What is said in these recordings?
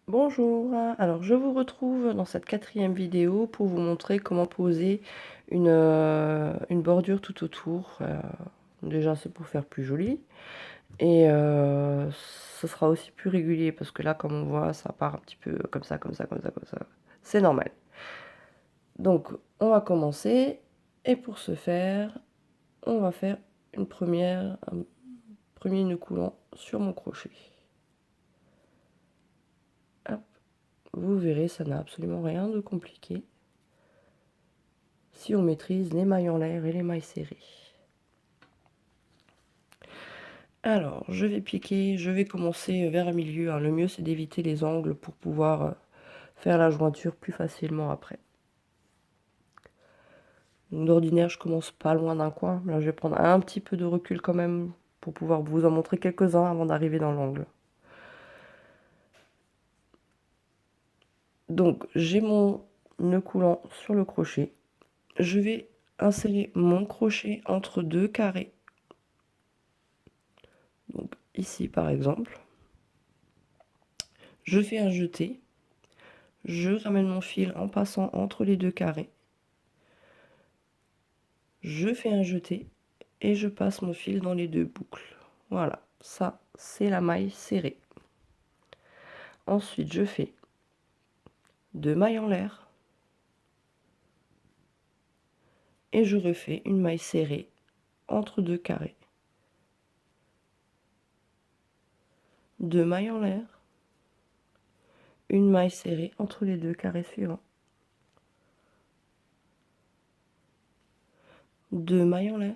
Bonjour, alors je vous retrouve dans cette quatrième vidéo pour vous montrer comment poser une bordure tout autour. Déjà c'est pour faire plus joli et ce sera aussi plus régulier parce que là comme on voit ça part un petit peu comme ça, comme ça, comme ça, comme ça. C'est normal. Donc on va commencer et pour ce faire, on va faire un premier nœud coulant sur mon crochet. Hop. Vous verrez, ça n'a absolument rien de compliqué si on maîtrise les mailles en l'air et les mailles serrées. Alors, je vais piquer, je vais commencer vers un milieu. Le mieux, c'est d'éviter les angles pour pouvoir faire la jointure plus facilement après. D'ordinaire, je commence pas loin d'un coin. Là, je vais prendre un petit peu de recul quand même pour pouvoir vous en montrer quelques-uns avant d'arriver dans l'angle. Donc, j'ai mon nœud coulant sur le crochet. Je vais insérer mon crochet entre deux carrés. Donc, ici, par exemple. Je fais un jeté. Je ramène mon fil en passant entre les deux carrés. Je fais un jeté et je passe mon fil dans les deux boucles. Voilà, ça c'est la maille serrée. Ensuite je fais 2 mailles en l'air et je refais une maille serrée entre deux carrés. 2 mailles en l'air, une maille serrée entre les deux carrés suivants. 2 mailles en l'air,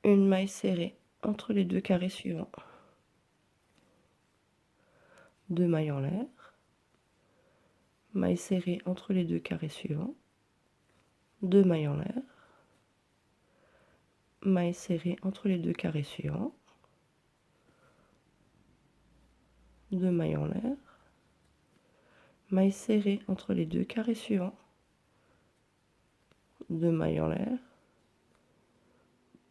une maille serrée entre les deux carrés suivants. 2 mailles en l'air, maille serrée entre les deux carrés suivants. 2 mailles en l'air, maille serrée entre les deux carrés suivants. 2 mailles en l'air, maille serrée entre les deux carrés suivants. 2 mailles en l'air.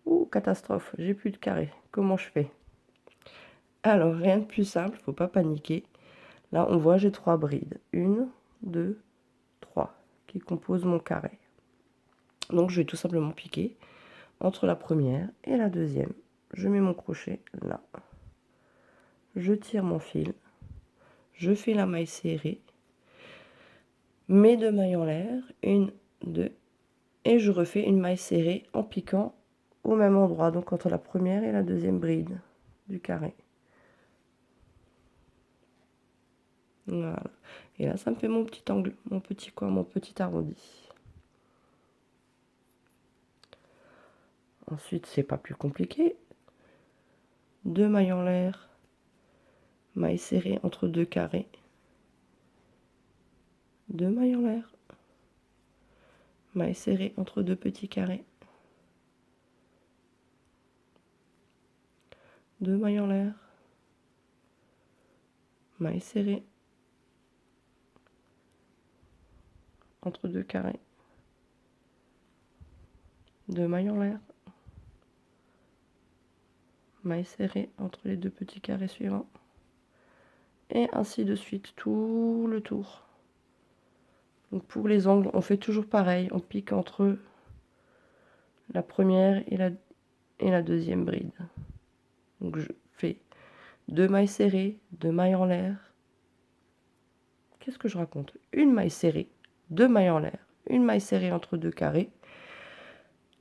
Ouh, catastrophe, j'ai plus de carré. Comment je fais? Alors, rien de plus simple, faut pas paniquer. Là, on voit, j'ai 3 brides. 1, 2, 3 qui composent mon carré. Donc, je vais tout simplement piquer entre la première et la deuxième. Je mets mon crochet là. Je tire mon fil. Je fais la maille serrée. Mes 2 mailles en l'air. 1, 2. Et je refais une maille serrée en piquant au même endroit, donc entre la première et la deuxième bride du carré. Voilà. Et là, ça me fait mon petit angle, mon petit coin, mon petit arrondi. Ensuite, c'est pas plus compliqué. 2 mailles en l'air, maille serrée entre deux carrés. 2 mailles en l'air, maille serrée entre deux petits carrés. 2 mailles en l'air, maille serrée entre deux carrés. 2 mailles en l'air, maille serrée entre les deux petits carrés suivants. Et ainsi de suite, tout le tour. Donc pour les angles, on fait toujours pareil, on pique entre la première et la deuxième bride. Donc je fais 2 mailles serrées, 2 mailles en l'air. Qu'est-ce que je raconte? Une maille serrée, 2 mailles en l'air, une maille serrée entre deux carrés,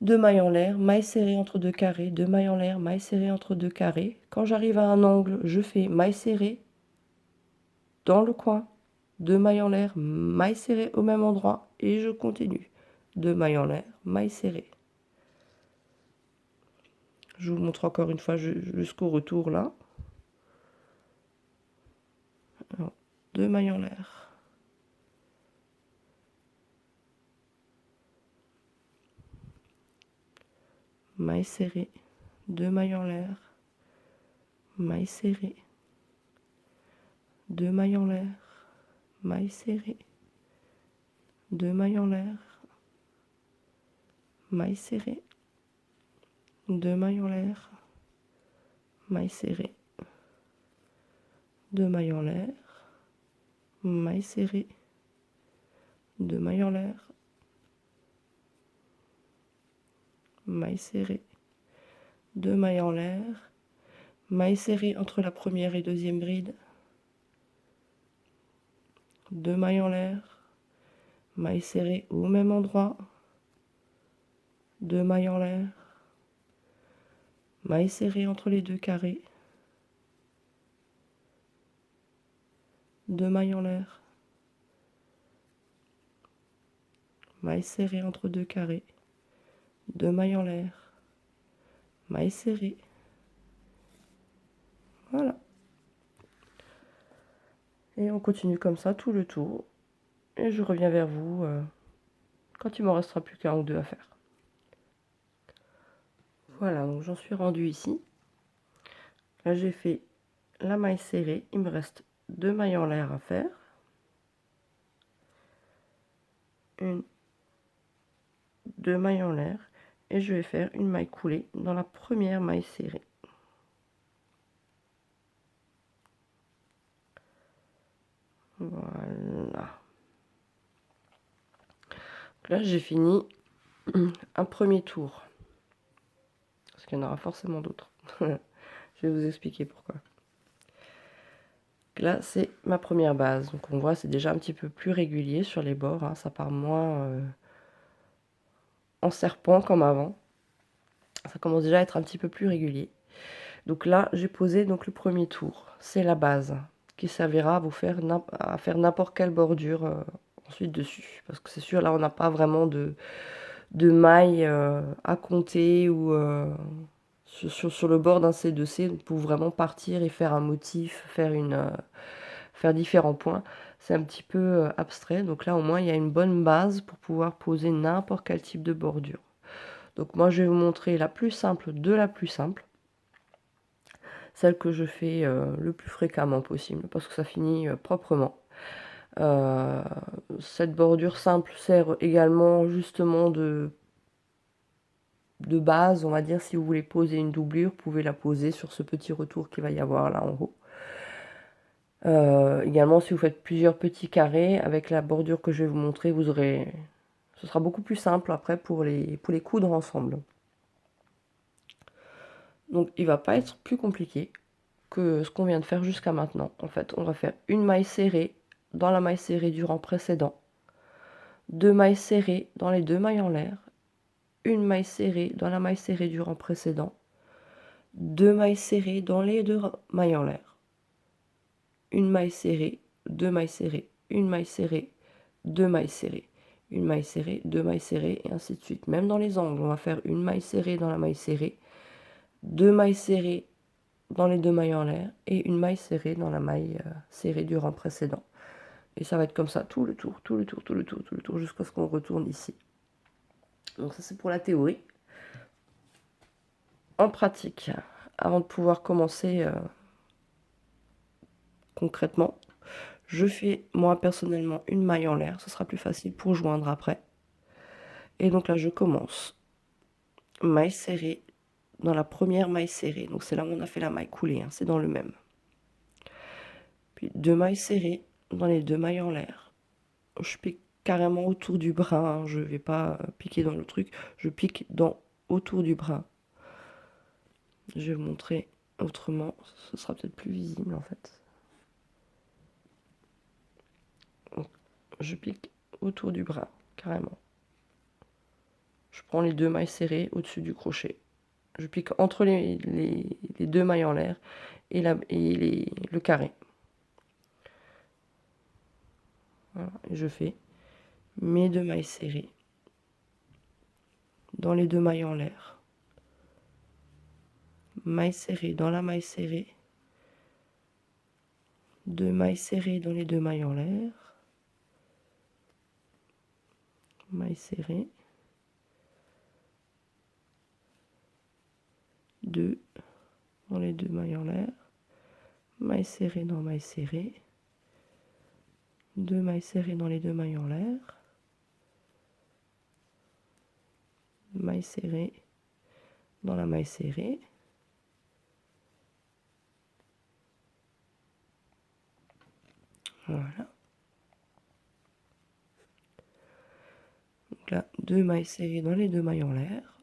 2 mailles en l'air, maille serrée entre deux carrés, 2 mailles en l'air, maille serrée entre deux carrés. Quand j'arrive à un angle, je fais maille serrée dans le coin, 2 mailles en l'air, maille serrée au même endroit et je continue. 2 mailles en l'air, maille serrée. Je vous montre encore une fois jusqu'au retour là. Alors, 2 mailles en l'air. Maille serrée, 2 mailles en l'air, maille serrée, 2 mailles en l'air, maille serrée, 2 mailles en l'air, maille serrée, 2 mailles en l'air, maille serrée, 2 mailles en l'air, maille serrée, 2 mailles en l'air, maille serrée, 2 mailles en l'air, maille serrée entre la première et deuxième bride, 2 mailles en l'air, maille serrée au même endroit, 2 mailles en l'air, maille serrée entre les deux carrés, 2 mailles en l'air, maille serrée entre deux carrés, 2 mailles en l'air, maille serrée. Voilà. Et on continue comme ça tout le tour. Et je reviens vers vous quand il m'en restera plus qu'un ou deux à faire. Voilà, donc j'en suis rendue ici. Là, j'ai fait la maille serrée. Il me reste 2 mailles en l'air à faire. Une, 2 mailles en l'air. Et je vais faire une maille coulée dans la première maille serrée. Voilà. Là, j'ai fini un premier tour. Parce qu'il y en aura forcément d'autres. Je vais vous expliquer pourquoi. Là, c'est ma première base. Donc, on voit, c'est déjà un petit peu plus régulier sur les bords. Hein. Ça part moins en serpent comme avant. Ça commence déjà à être un petit peu plus régulier. Donc là, j'ai posé donc le premier tour. C'est la base qui servira à faire n'importe quelle bordure ensuite dessus. Parce que c'est sûr, là, on n'a pas vraiment de mailles à compter ou sur le bord d'un C2C pour vraiment partir et faire un motif, faire différents points. C'est un petit peu abstrait. Donc là, au moins, il y a une bonne base pour pouvoir poser n'importe quel type de bordure. Donc moi, je vais vous montrer la plus simple de la plus simple. Celle que je fais le plus fréquemment possible, parce que ça finit proprement. Cette bordure simple sert également justement de base, on va dire. Si vous voulez poser une doublure, vous pouvez la poser sur ce petit retour qu'il va y avoir là en haut. Également, si vous faites plusieurs petits carrés, avec la bordure que je vais vous montrer, ce sera beaucoup plus simple après pour les coudre ensemble. Donc il va pas être plus compliqué que ce qu'on vient de faire jusqu'à maintenant. En fait, on va faire une maille serrée dans la maille serrée du rang précédent, 2 mailles serrées dans les 2 mailles en l'air, une maille serrée dans la maille serrée du rang précédent, 2 mailles serrées dans les 2 mailles en l'air, une maille serrée, 2 mailles serrées, une maille serrée, 2 mailles serrées, une maille serrée, 2 mailles serrées, et ainsi de suite. Même dans les angles, on va faire une maille serrée dans la maille serrée, 2 mailles serrées dans les 2 mailles en l'air et une maille serrée dans la maille serrée du rang précédent. Et ça va être comme ça tout le tour, tout le tour, tout le tour, tout le tour, jusqu'à ce qu'on retourne ici. Donc ça, c'est pour la théorie. En pratique, avant de pouvoir commencer concrètement, je fais, moi, personnellement, une maille en l'air. Ce sera plus facile pour joindre après. Et donc là, je commence. Maille serrée dans la première maille serrée. Donc c'est là où on a fait la maille coulée, hein, c'est dans le même. Puis 2 mailles serrées dans les 2 mailles en l'air. Je pique carrément autour du bras, hein. Je vais pas piquer dans le truc, je pique autour du bras. Je vais vous montrer autrement, ce sera peut-être plus visible en fait. Donc, je pique autour du bras, carrément. Je prends les 2 mailles serrées au-dessus du crochet. Je pique entre les 2 mailles en l'air et le carré. Voilà, et je fais mes 2 mailles serrées dans les 2 mailles en l'air. Maille serrée dans la maille serrée. 2 mailles serrées dans les 2 mailles en l'air. Maille serrée. 2 dans les 2 mailles en l'air. Maille serrée dans maille serrée. 2 mailles serrées dans les 2 mailles en l'air. Maille serrée dans la maille serrée. Voilà. Donc là, 2 mailles serrées dans les 2 mailles en l'air.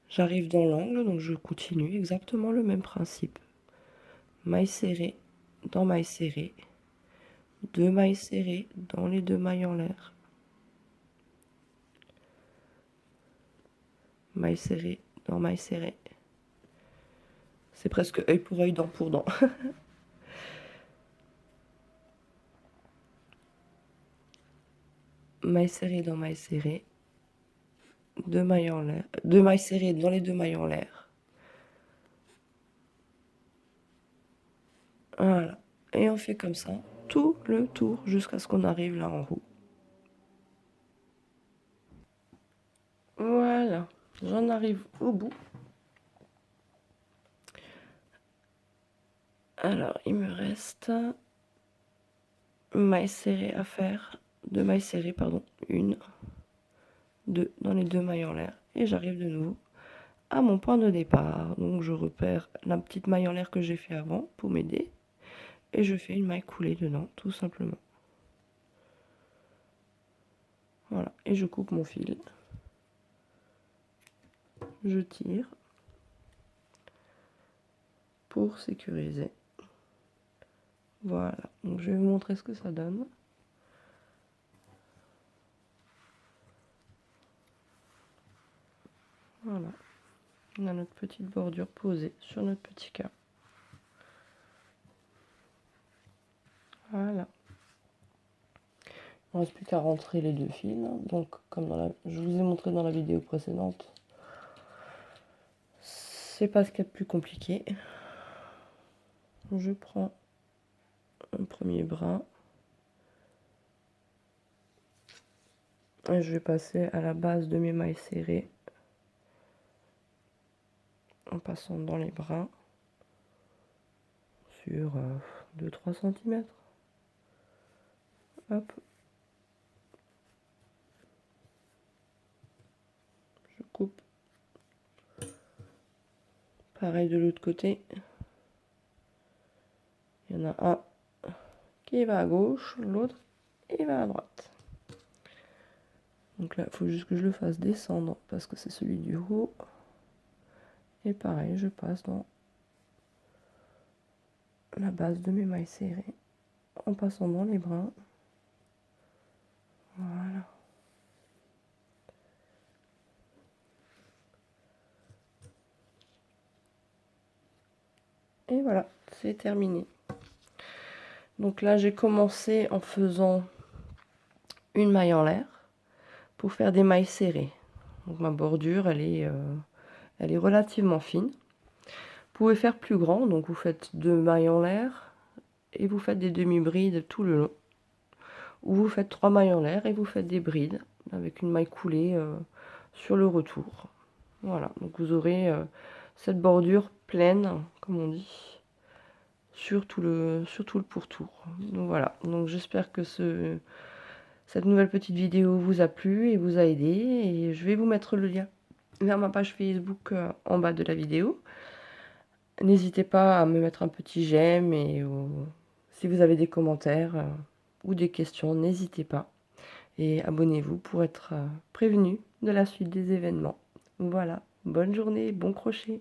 J'arrive dans l'angle, donc je continue exactement le même principe. Maille serrée dans maille serrée. 2 mailles serrées dans les 2 mailles en l'air. Maille serrée dans maille serrée. C'est presque œil pour œil, dent pour dent. Maille serrée dans maille serrée. 2 mailles en l'air. 2 mailles serrées dans les 2 mailles en l'air. Voilà. Et on fait comme ça tout le tour jusqu'à ce qu'on arrive là en haut. Voilà. J'en arrive au bout. Alors, il me reste maille serrée à faire. 2 mailles serrées, pardon. 1, 2 dans les 2 mailles en l'air. Et j'arrive de nouveau à mon point de départ. Donc je repère la petite maille en l'air que j'ai fait avant pour m'aider. Et je fais une maille coulée dedans, tout simplement. Voilà. Et je coupe mon fil. Je tire pour sécuriser. Voilà. Donc je vais vous montrer ce que ça donne. Voilà. On a notre petite bordure posée sur notre petit cas. Voilà. Il ne reste plus qu'à rentrer les 2 fils. Donc, comme je vous ai montré dans la vidéo précédente, c'est pas ce qu'il y a de plus compliqué. Je prends un premier bras et je vais passer à la base de mes mailles serrées en passant dans les bras sur 2-3 cm. Hop. Je coupe. Pareil de l'autre côté. Il y en a un qui va à gauche, l'autre il va à droite. Donc là, il faut juste que je le fasse descendre parce que c'est celui du haut. Et pareil, je passe dans la base de mes mailles serrées en passant dans les brins. Voilà. Et voilà, c'est terminé. Donc là, j'ai commencé en faisant une maille en l'air pour faire des mailles serrées. Donc ma bordure, elle est relativement fine. Vous pouvez faire plus grand, donc vous faites 2 mailles en l'air et vous faites des demi-brides tout le long. Ou vous faites 3 mailles en l'air et vous faites des brides avec une maille coulée sur le retour. Voilà, donc vous aurez cette bordure pleine, comme on dit, sur tout le pourtour. Donc voilà, donc j'espère que cette nouvelle petite vidéo vous a plu et vous a aidé. Et je vais vous mettre le lien vers ma page Facebook en bas de la vidéo. N'hésitez pas à me mettre un petit j'aime et si vous avez des commentaires ou des questions, n'hésitez pas. Et abonnez-vous pour être prévenu de la suite des événements. Voilà, bonne journée, bon crochet.